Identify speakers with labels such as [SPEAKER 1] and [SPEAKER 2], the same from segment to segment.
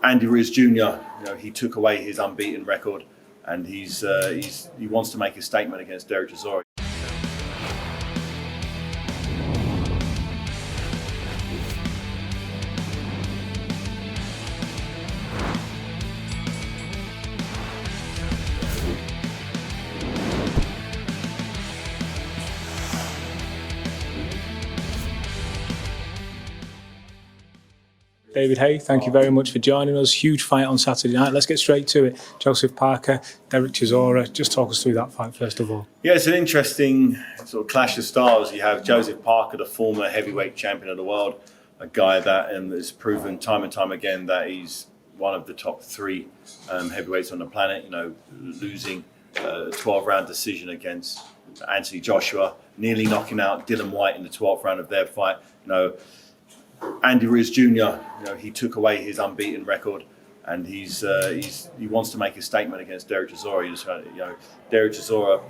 [SPEAKER 1] Andy Ruiz Jr., he took away his unbeaten record, and he wants to make a statement against Derek Chisora.
[SPEAKER 2] David Haye, thank you very much for joining us. Huge fight on Saturday night. Let's get straight to it. Joseph Parker, Derek Chisora. Just talk us through that fight first of all.
[SPEAKER 1] Yeah, it's an interesting sort of clash of styles. You have Joseph Parker, the former heavyweight champion of the world, a guy that has proven time and time again that he's one of the top three heavyweights on the planet. Losing a 12-round decision against Anthony Joshua, nearly knocking out Dylan White in the 12th round of their fight. Andy Ruiz Jr., he took away his unbeaten record, and he wants to make a statement against Derek Chisora. Derek Chisora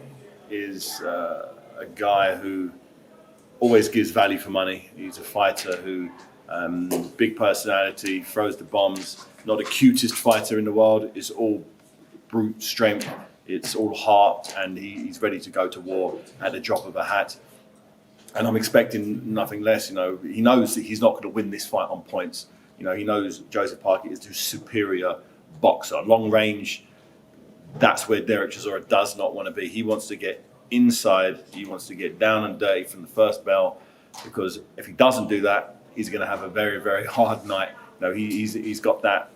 [SPEAKER 1] is a guy who always gives value for money. He's a fighter who, big personality, throws the bombs. Not the cutest fighter in the world. It's all brute strength. It's all heart, and he's ready to go to war at the drop of a hat. And I'm expecting nothing less. He knows that he's not going to win this fight on points. He knows Joseph Parker is a superior boxer. Long range, that's where Derek Chisora does not want to be. He wants to get inside. He wants to get down and dirty from the first bell, because if he doesn't do that, he's going to have a very, very hard night. He's got that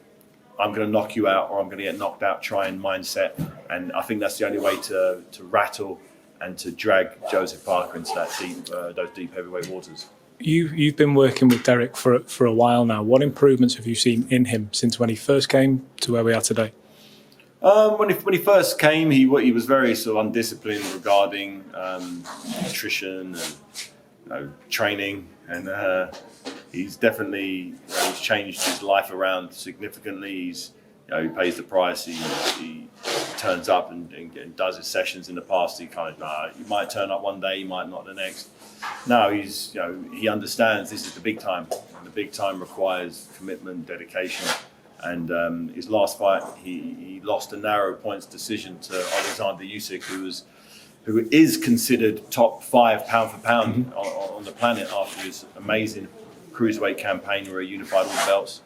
[SPEAKER 1] I'm going to knock you out or I'm going to get knocked out trying mindset. And I think that's the only way to rattle and to drag Joseph Parker into those deep heavyweight waters.
[SPEAKER 2] You've been working with Derek for a while now. What improvements have you seen in him since when he first came to where we are today?
[SPEAKER 1] When he first came, he was very sort of undisciplined regarding nutrition and training, and he's definitely he's changed his life around significantly. He pays the price. He turns up and does his sessions. In the past, he you might turn up one day, you might not the next. Now he understands this is the big time. And the big time requires commitment, dedication. And his last fight, he lost a narrow points decision to Alexander Usyk, who is considered top 5 pound for pound on the planet after his amazing cruiserweight campaign where he unified all the belts.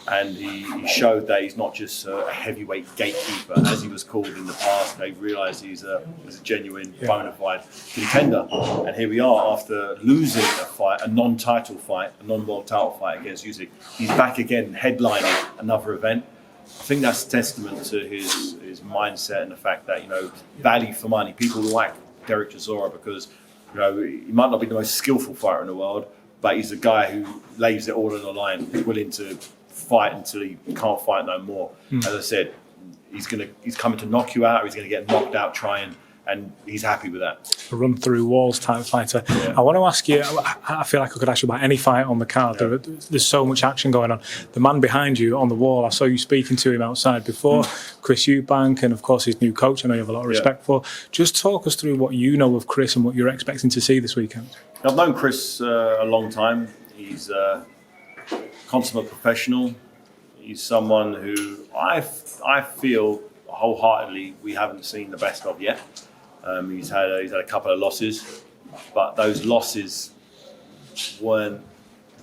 [SPEAKER 1] And he showed that he's not just a heavyweight gatekeeper, as he was called in the past. They realised he's a genuine, bona fide contender. And here we are, after losing a fight, a non-title fight, a non-world title fight against Usyk. He's back again, headlining another event. I think that's testament to his mindset and the fact that, value for money. People like Derek Chisora because, he might not be the most skillful fighter in the world, but he's a guy who lays it all on the line, willing to fight until he can't fight no more. As I said, he's coming to knock you out, or he's going to get knocked out trying, and he's happy with that. A
[SPEAKER 2] run through walls type fighter. Yeah. I want to ask you, I feel like I could ask you about any fight on the card. Yeah. There's so much action going on. The man behind you on the wall, I saw you speaking to him outside before, Chris Eubank, and of course his new coach, I know you have a lot of respect for. Just talk us through what you know of Chris and what you're expecting to see this weekend.
[SPEAKER 1] I've known Chris a long time. He's a consummate professional. He's someone who I feel wholeheartedly we haven't seen the best of yet. He's had a couple of losses, but those losses weren't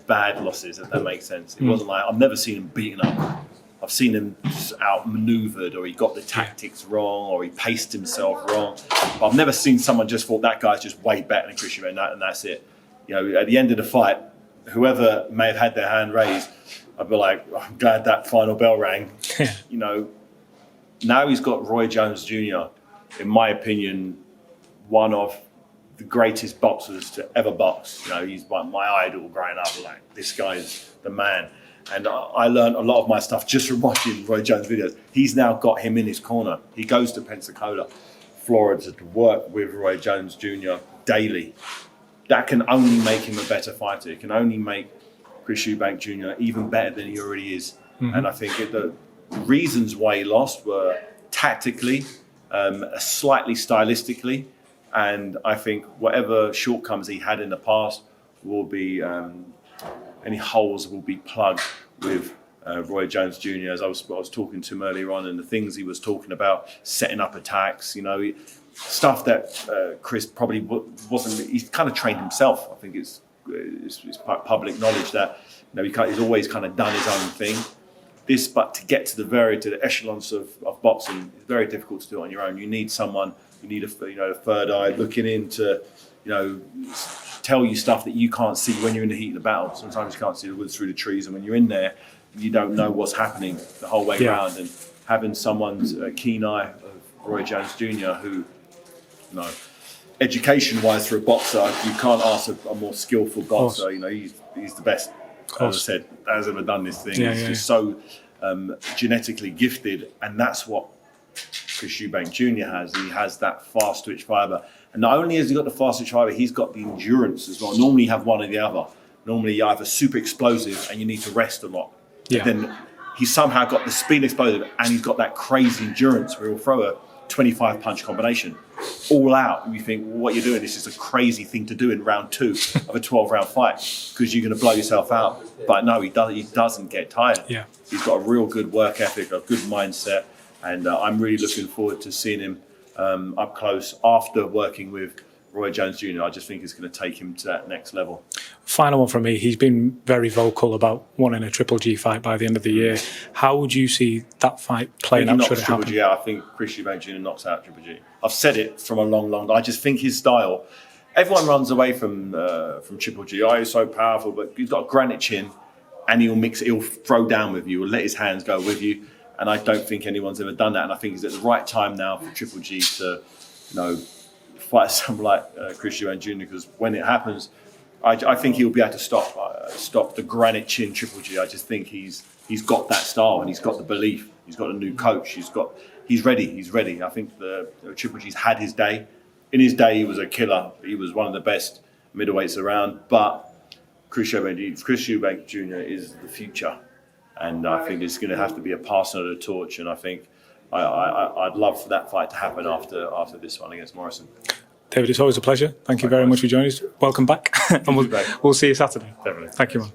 [SPEAKER 1] bad losses, if that makes sense. It wasn't like, I've never seen him beaten up. I've seen him outmaneuvered, or he got the tactics wrong, or he paced himself wrong. But I've never seen someone just thought that guy's just way better than Chris Eubank, and that's it. At the end of the fight, whoever may have had their hand raised, I'd be like, I'm glad that final bell rang. Now he's got Roy Jones Jr., in my opinion, one of the greatest boxers to ever box. He's my idol growing up. Like, this guy's the man. And I learned a lot of my stuff just from watching Roy Jones videos. He's now got him in his corner. He goes to Pensacola, Florida, to work with Roy Jones Jr. daily. That can only make him a better fighter. It can only make Chris Eubank Jr. even better than he already is. And I think the reasons why he lost were tactically, slightly stylistically, and I think whatever shortcomings he had in the past will be, any holes will be plugged with Roy Jones Jr., as I was talking to him earlier on, and the things he was talking about, setting up attacks, stuff that Chris probably wasn't. He's kind of trained himself. I think it's public knowledge that he's always kind of done his own thing. But to get to the echelons of boxing, it's very difficult to do on your own. You need someone. You need a third eye looking in to tell you stuff that you can't see when you're in the heat of the battle. Sometimes you can't see the woods through the trees, and when you're in there, you don't know what's happening the whole way around. And having someone's keen eye of Roy Jones Jr., who, education-wise for a boxer, you can't ask a more skillful boxer. He's the best. As I said, has ever done this thing. He's just so genetically gifted, and that's what Chris Eubank Jr. has. He has that fast twitch fibre. And not only has he got the fast twitch fibre, he's got the endurance as well. Normally you have one or the other. Normally you're either super explosive and you need to rest a lot. Yeah. But then he's somehow got the speed explosive and he's got that crazy endurance where he'll throw a 25 punch combination all out. And you think, well, what you're doing, this is a crazy thing to do in round 2 of a 12-round fight because you're going to blow yourself out. But no, he doesn't get tired.
[SPEAKER 2] Yeah.
[SPEAKER 1] He's got a real good work ethic, a good mindset. And I'm really looking forward to seeing him up close after working with Roy Jones Jr. I just think it's going to take him to that next level.
[SPEAKER 2] Final one from me. He's been very vocal about wanting a Triple G fight by the end of the year. How would you see that fight playing out should it happen?
[SPEAKER 1] G out. I think Chris Eubank Jr. knocks out Triple G. I've said it from a long. I just think his style. Everyone runs away from Triple G. Oh, he's so powerful, but he's got a granite chin, and he'll mix it. He'll throw down with you. He'll let his hands go with you. And I don't think anyone's ever done that. And I think it's at the right time now for Triple G to, fight someone like Chris Eubank Jr. Because when it happens, I think he'll be able to stop the granite chin Triple G. I just think he's got that style and he's got the belief. He's got a new coach. He's ready. I think the Triple G's had his day. In his day, he was a killer. He was one of the best middleweights around. But Chris Eubank Jr. is the future. And I think it's going to have to be a passing of the torch. And I think I'd love for that fight to happen after this one against Morrison.
[SPEAKER 2] David, it's always a pleasure. Thank you very much for joining us. Welcome back. And we'll see you Saturday.
[SPEAKER 1] Definitely.
[SPEAKER 2] Thank you, man.